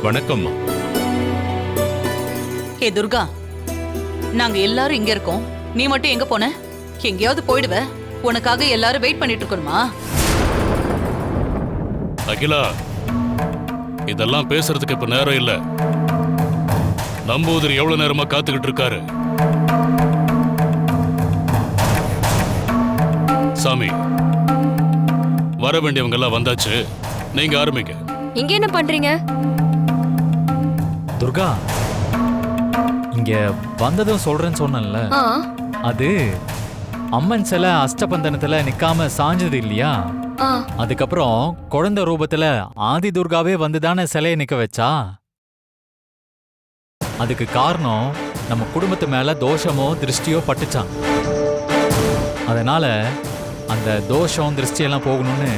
வணக்கம்மா. ஏ துர்கா, நாங்க எல்லாரும் இங்க இருக்கோம். நீ மட்டும் எங்க போன? எங்கேயாவது போயிடுவ. உனக்காக எல்லாரும் வெயிட் பண்ணிட்டு இருக்கணுமா? அகிலா, இதெல்லாம் பேசுறதுக்கு இப்ப நேரம் இல்ல. நம்பூதிரி எவ்வளவு நேரமா காத்துக்கிட்டு இருக்காரு. சாமி, வர வேண்டியவங்க எல்லாம் வந்தாச்சு. நீங்க ஆரம்பிங்க. இங்க என்ன பண்றீங்க? துர்கா, இங்க வந்ததும் சொல்றேன்னு சொன்னேன்ல, அது அம்மன் சிலை அஷ்டபந்தனத்துல நிக்காம சாஞ்சது இல்லையா? அதுக்கப்புறம் குழந்தை ரூபத்துல ஆதி துர்காவே வந்துதானே சிலையை நிக்க வச்சா. அதுக்கு காரணம் நம்ம குடும்பத்து மேல தோஷமோ திருஷ்டியோ பட்டுச்சான். அதனால அந்த தோஷம் திருஷ்டியெல்லாம் போகணும்னு